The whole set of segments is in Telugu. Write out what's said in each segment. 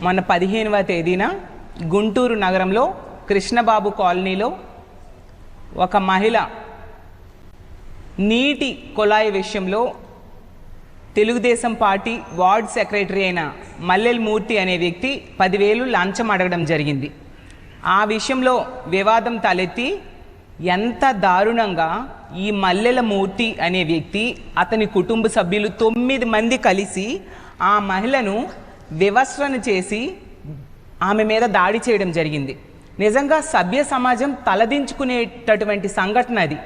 మొన్న 15వ తేదీన గుంటూరు నగరంలో కృష్ణబాబు కాలనీలో ఒక మహిళ నీటి కొలాయి విషయంలో తెలుగుదేశం పార్టీ వార్డ్ సెక్రటరీ అయిన మల్లెల మూర్తి అనే వ్యక్తి 10,000 లంచం అడగడం జరిగింది. ఆ విషయంలో వివాదం తలెత్తి ఎంత దారుణంగా ఈ మల్లెల మూర్తి అనే వ్యక్తి అతని కుటుంబ సభ్యులు 9 మంది కలిసి ఆ మహిళను వివస్త్రణ చేసి ఆమె మీద దాడి చేయడం జరిగింది. నిజంగా సభ్య సమాజం తలదించుకునేటటువంటి సంఘటన అది.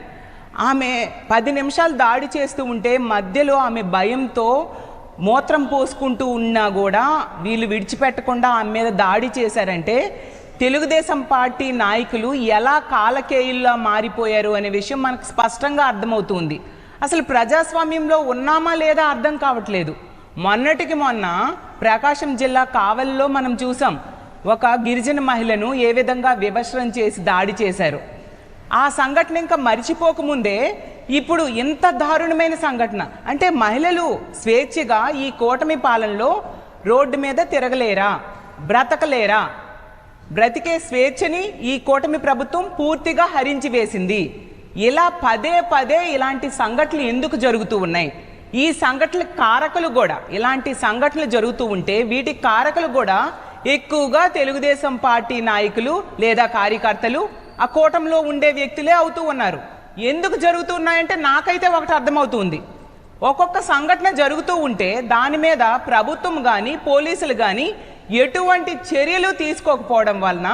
ఆమె 10 నిమిషాలు దాడి చేస్తూ ఉంటే మధ్యలో ఆమె భయంతో మూత్రం పోసుకుంటూ ఉన్నా కూడా వీళ్ళు విడిచిపెట్టకుండా ఆమె మీద దాడి చేశారంటే తెలుగుదేశం పార్టీ నాయకులు ఎలా కాలకేయుల్లా మారిపోయారు అనే విషయం మనకు స్పష్టంగా అర్థమవుతుంది. అసలు ప్రజాస్వామ్యంలో ఉన్నామా లేదా అర్థం కావట్లేదు. మొన్నటికి మొన్న ప్రకాశం జిల్లా కావలిలో మనం చూసాం, ఒక గిరిజన మహిళను ఏ విధంగా వివస్త్రం చేసి దాడి చేశారు. ఆ సంఘటన ఇంకా మరిచిపోకముందే ఇప్పుడు ఇంత దారుణమైన సంఘటన. అంటే మహిళలు స్వేచ్ఛగా ఈ కూటమి పాలనలో రోడ్డు మీద తిరగలేరా, బ్రతకలేరా? బ్రతికే స్వేచ్ఛని ఈ కూటమి ప్రభుత్వం పూర్తిగా హరించి వేసింది. ఇలా పదే పదే ఇలాంటి సంఘటనలు ఎందుకు జరుగుతూ ఉన్నాయి? ఈ సంఘటనల కారకులు కూడా, ఇలాంటి సంఘటనలు జరుగుతూ ఉంటే వీటి కారకులు కూడా ఎక్కువగా తెలుగుదేశం పార్టీ నాయకులు లేదా కార్యకర్తలు, ఆ కూటమిలో ఉండే వ్యక్తులే అవుతూ ఉన్నారు. ఎందుకు జరుగుతున్నాయంటే నాకైతే ఒకటి అర్థమవుతుంది. ఒక్కొక్క సంఘటన జరుగుతూ ఉంటే దాని మీద ప్రభుత్వం కానీ పోలీసులు కానీ ఎటువంటి చర్యలు తీసుకోకపోవడం వలన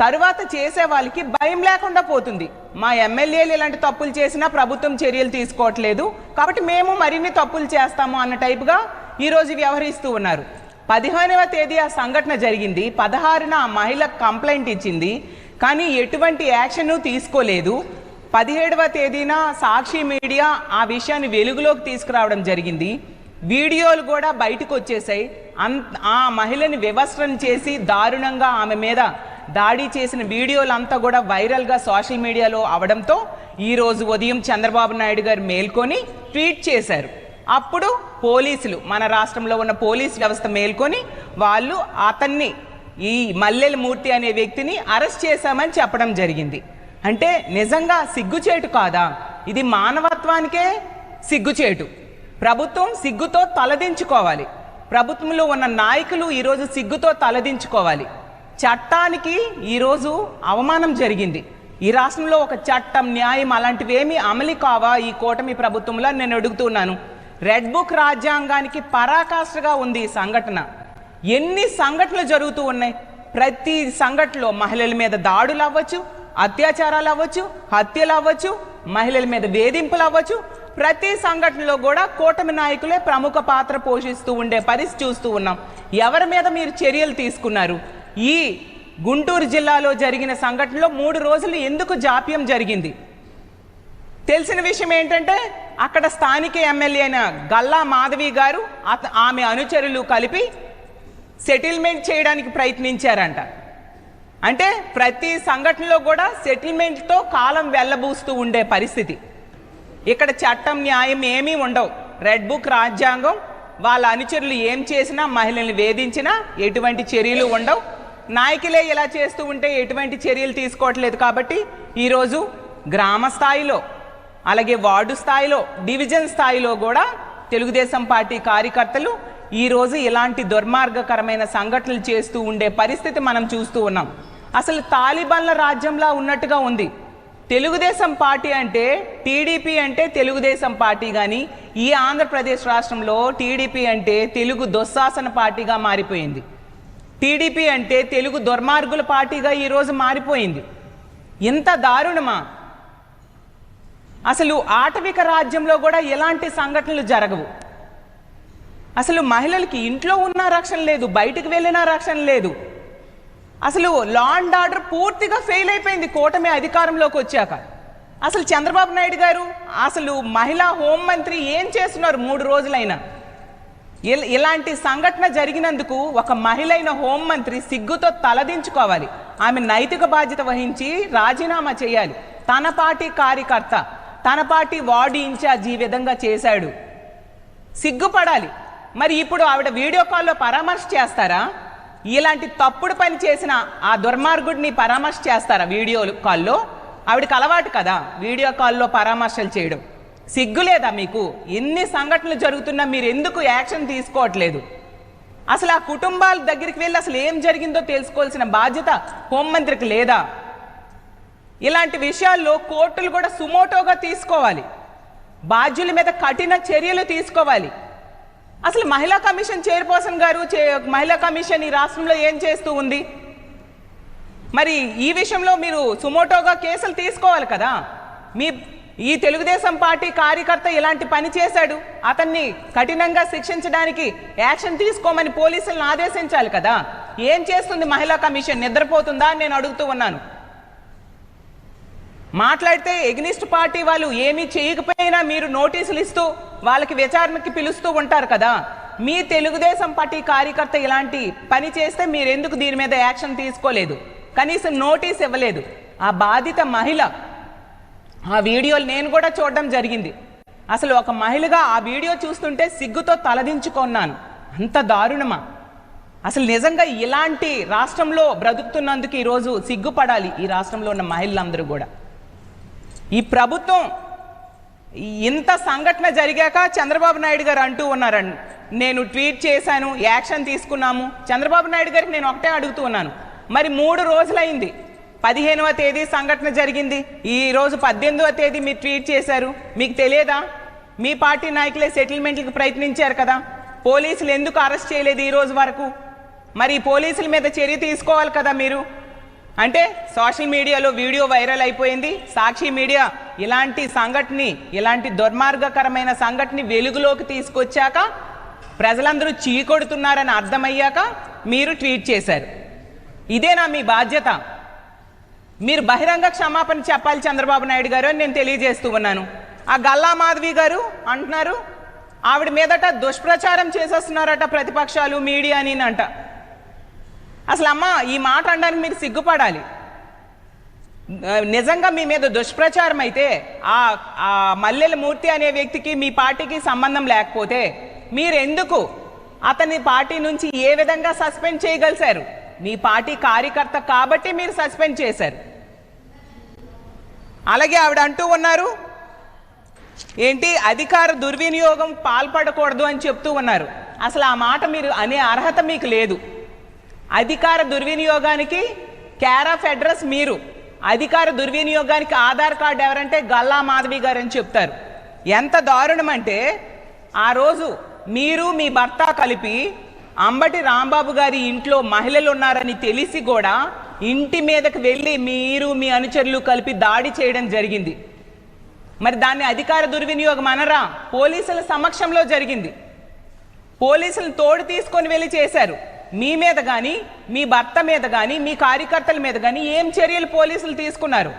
తరువాత చేసే వాళ్ళకి భయం లేకుండా పోతుంది. మా ఎమ్మెల్యేలు ఇలాంటి తప్పులు చేసినా ప్రభుత్వం చర్యలు తీసుకోవట్లేదు కాబట్టి మేము మరిన్ని తప్పులు చేస్తాము అన్న టైపుగా ఈరోజు వ్యవహరిస్తూ ఉన్నారు. 15వ తేదీ ఆ సంఘటన జరిగింది. 16న ఆ మహిళ కంప్లైంట్ ఇచ్చింది, కానీ ఎటువంటి యాక్షన్ తీసుకోలేదు. 17వ తేదీన సాక్షి మీడియా ఆ విషయాన్ని వెలుగులోకి తీసుకురావడం జరిగింది. వీడియోలు కూడా బయటకు వచ్చేసాయి. ఆ మహిళని వివస్త్రణ చేసి దారుణంగా ఆమె మీద దాడి చేసిన వీడియోలంతా కూడా వైరల్గా సోషల్ మీడియాలో అవడంతో ఈరోజు ఉదయం చంద్రబాబు నాయుడు గారు మేల్కొని ట్వీట్ చేశారు. అప్పుడు పోలీసులు, మన రాష్ట్రంలో ఉన్న పోలీస్ వ్యవస్థ మేల్కొని వాళ్ళు అతన్ని, ఈ మల్లెల మూర్తి అనే వ్యక్తిని అరెస్ట్ చేశామని చెప్పడం జరిగింది. అంటే నిజంగా సిగ్గుచేటు కాదా? ఇది మానవత్వానికే సిగ్గుచేటు. ప్రభుత్వం సిగ్గుతో తలదించుకోవాలి. ప్రభుత్వంలో ఉన్న నాయకులు ఈరోజు సిగ్గుతో తలదించుకోవాలి. చట్టానికి ఈరోజు అవమానం జరిగింది. ఈ రాష్ట్రంలో ఒక చట్టం, న్యాయం అలాంటివి ఏమీ అమలు కావా ఈ కూటమి ప్రభుత్వంలో నేను అడుగుతున్నాను. రెడ్ బుక్ రాజ్యాంగానికి పరాకాష్ఠగా ఉంది ఈ సంఘటన. ఎన్ని సంఘటనలు జరుగుతూ ఉన్నాయి. ప్రతి సంఘటనలో మహిళల మీద దాడులు అవ్వచ్చు, అత్యాచారాలు అవ్వచ్చు, హత్యలు అవ్వచ్చు, మహిళల మీద వేధింపులు అవ్వచ్చు, ప్రతి సంఘటనలో కూడా కూటమి నాయకులే ప్రముఖ పాత్ర పోషిస్తూ ఉండే పరిస్థితి చూస్తూ ఉన్నాం. ఎవరి మీద మీరు చర్యలు తీసుకున్నారు? ఈ గుంటూరు జిల్లాలో జరిగిన సంఘటనలో 3 రోజులు ఎందుకు జాప్యం జరిగింది? తెలిసిన విషయం ఏంటంటే అక్కడ స్థానిక ఎమ్మెల్యే అయిన గల్లా మాధవి గారు ఆమె అనుచరులు కలిపి సెటిల్మెంట్ చేయడానికి ప్రయత్నించారంట. అంటే ప్రతి సంఘటనలో కూడా సెటిల్మెంట్తో కాలం వెళ్ళబూస్తూ ఉండే పరిస్థితి. ఇక్కడ చట్టం, న్యాయం ఏమీ ఉండవు. రెడ్ బుక్ రాజ్యాంగం, వాళ్ళ అనుచరులు ఏం చేసినా, మహిళల్ని వేధించినా ఎటువంటి చర్యలు ఉండవు. నాయకులే ఇలా చేస్తూ ఉంటే ఎటువంటి చర్యలు తీసుకోవట్లేదు. కాబట్టి ఈరోజు గ్రామ స్థాయిలో, అలాగే వార్డు స్థాయిలో, డివిజన్ స్థాయిలో కూడా తెలుగుదేశం పార్టీ కార్యకర్తలు ఈరోజు ఇలాంటి దుర్మార్గకరమైన సంఘటనలు చేస్తూ ఉండే పరిస్థితి మనం చూస్తూ ఉన్నాం. అసలు తాలిబాన్ల రాజ్యంలా ఉన్నట్టుగా ఉంది. తెలుగుదేశం పార్టీ అంటే, టీడీపీ అంటే తెలుగుదేశం పార్టీ, కానీ ఈ ఆంధ్రప్రదేశ్ రాష్ట్రంలో టీడీపీ అంటే తెలుగు దుశ్శాసన పార్టీగా మారిపోయింది. టీడీపీ అంటే తెలుగు దుర్మార్గుల పార్టీగా ఈరోజు మారిపోయింది. ఇంత దారుణమా? అసలు ఆటవిక రాజ్యంలో కూడా ఎలాంటి సంఘటనలు జరగవు. అసలు మహిళలకి ఇంట్లో ఉన్న రక్షణ లేదు, బయటకు వెళ్ళినా రక్షణ లేదు. అసలు లా అండ్ ఆర్డర్ పూర్తిగా ఫెయిల్ అయిపోయింది కూటమి అధికారంలోకి వచ్చాక. అసలు చంద్రబాబు నాయుడు గారు, అసలు మహిళా హోంమంత్రి ఏం చేస్తున్నారు 3 రోజులైనా? ఇలాంటి సంఘటన జరిగినందుకు ఒక మహిళ అయిన హోంమంత్రి సిగ్గుతో తలదించుకోవాలి. ఆమె నైతిక బాధ్యత వహించి రాజీనామా చేయాలి. తన పార్టీ కార్యకర్త, తన పార్టీ వార్డు ఇన్ఛార్జ్ ఈ విధంగా చేశాడు, సిగ్గుపడాలి. మరి ఇప్పుడు ఆవిడ వీడియో కాల్లో పరామర్శ చేస్తారా? ఇలాంటి తప్పుడు పని చేసిన ఆ దుర్మార్గుడిని పరామర్శ చేస్తారా వీడియో కాల్లో? ఆవిడకి అలవాటు కదా వీడియో కాల్లో పరామర్శలు చేయడం. సిగ్గులేదా మీకు? ఎన్ని సంఘటనలు జరుగుతున్నా మీరు ఎందుకు యాక్షన్ తీసుకోవట్లేదు? అసలు ఆ కుటుంబాల దగ్గరికి వెళ్ళి అసలు ఏం జరిగిందో తెలుసుకోవాల్సిన బాధ్యత హోంమంత్రికి లేదా? ఇలాంటి విషయాల్లో కోర్టులు కూడా సుమోటోగా తీసుకోవాలి, బాధ్యుల మీద కఠిన చర్యలు తీసుకోవాలి. అసలు మహిళా కమిషన్ చైర్పర్సన్ గారు మహిళా కమిషన్ ఈ రాష్ట్రంలో ఏం చేస్తూ ఉంది? మరి ఈ విషయంలో మీరు సుమోటోగా కేసులు తీసుకోవాలి కదా. ఈ తెలుగుదేశం పార్టీ కార్యకర్త ఇలాంటి పని చేశాడు, అతన్ని కఠినంగా శిక్షించడానికి యాక్షన్ తీసుకోమని పోలీసులను ఆదేశించాలి కదా. ఏం చేస్తుంది మహిళా కమిషన్? నిద్రపోతుందా అని నేను అడుగుతూ ఉన్నాను. మాట్లాడితే ఎగ్నిస్ట్ పార్టీ వాళ్ళు ఏమీ చేయకపోయినా మీరు నోటీసులు ఇస్తూ వాళ్ళకి విచారణకి పిలుస్తూ ఉంటారు కదా. మీ తెలుగుదేశం పార్టీ కార్యకర్త ఇలాంటి పని చేస్తే మీరు ఎందుకు దీని మీద యాక్షన్ తీసుకోలేదు? కనీసం నోటీస్ ఇవ్వలేదు. ఆ బాధిత మహిళ, ఆ వీడియోలు నేను కూడా చూడడం జరిగింది. అసలు ఒక మహిళగా ఆ వీడియో చూస్తుంటే సిగ్గుతో తలదించుకున్నాను. అంత దారుణమా? అసలు నిజంగా ఇలాంటి రాష్ట్రంలో బ్రతుకుతున్నందుకు ఈరోజు సిగ్గుపడాలి ఈ రాష్ట్రంలో ఉన్న మహిళలందరూ కూడా. ఈ ప్రభుత్వం ఇంత సంఘటన జరిగాక చంద్రబాబు నాయుడు గారు అంటూ ఉన్నారండి, నేను ట్వీట్ చేశాను, యాక్షన్ తీసుకున్నాము. చంద్రబాబు నాయుడు గారికి నేను ఒకటే అడుగుతూ ఉన్నాను, మరి 3 రోజులైంది. 15వ తేదీ సంఘటన జరిగింది, ఈ రోజు 18వ తేదీ మీరు ట్వీట్ చేశారు. మీకు తెలియదా? మీ పార్టీ నాయకులే సెటిల్మెంట్లకు ప్రయత్నించారు కదా. పోలీసులు ఎందుకు అరెస్ట్ చేయలేదు ఈ రోజు వరకు? మరి పోలీసుల మీద చర్య తీసుకోవాలి కదా మీరు. అంటే సోషల్ మీడియాలో వీడియో వైరల్ అయిపోయింది, సాక్షి మీడియా ఇలాంటి సంఘటనని, ఇలాంటి దుర్మార్గకరమైన సంఘటనని వెలుగులోకి తీసుకొచ్చాక ప్రజలందరూ చీకొడుతున్నారని అర్థమయ్యాక మీరు ట్వీట్ చేశారు. ఇదేనా మీ బాధ్యత? మీరు బహిరంగ క్షమాపణ చెప్పాలి చంద్రబాబు నాయుడు గారు అని నేను తెలియజేస్తూ ఉన్నాను. ఆ గల్లా మాధవి గారు అంటున్నారు ఆవిడ మీదట దుష్ప్రచారం చేసేస్తున్నారట ప్రతిపక్షాలు, మీడియా అని అంట. అసలు అమ్మ, ఈ మాట అనడానికి మీరు సిగ్గుపడాలి. నిజంగా మీ మీద దుష్ప్రచారం అయితే ఆ మల్లెల మూర్తి అనే వ్యక్తికి మీ పార్టీకి సంబంధం లేకపోతే మీరు ఎందుకు అతని పార్టీ నుంచి ఏ విధంగా సస్పెండ్ చేయగలిశారు? మీ పార్టీ కార్యకర్త కాబట్టి మీరు సస్పెండ్ చేశారు. అలాగే ఆవిడ అంటూ ఉన్నారు ఏంటి, అధికార దుర్వినియోగం పాల్పడకూడదు అని చెప్తూ ఉన్నారు. అసలు ఆ మాట మీరు అనే అర్హత మీకు లేదు. అధికార దుర్వినియోగానికి కేర్ ఆఫ్ అడ్రస్ మీరు. అధికార దుర్వినియోగానికి ఆధార్ కార్డు ఎవరంటే గల్లా మాధవి గారు అని చెప్తారు. ఎంత దారుణం అంటే, ఆ రోజు మీరు మీ భర్త కలిపి అంబటి రాంబాబు గారి ఇంట్లో మహిళలు ఉన్నారని తెలిసి కూడా ఇంటి మీదకి వెళ్ళి మీరు మీ అనుచరులు కలిపి దాడి చేయడం జరిగింది. మరి దాన్ని అధికార దుర్వినియోగం అనరా? పోలీసుల సమక్షంలో జరిగింది. పోలీసులను తోడు తీసుకొని వెళ్ళి చేశారు. మీ మీద కానీ, మీ భర్త మీద కానీ, మీ కార్యకర్తల మీద కానీ ఏం చర్యలు పోలీసులు తీసుకున్నారు?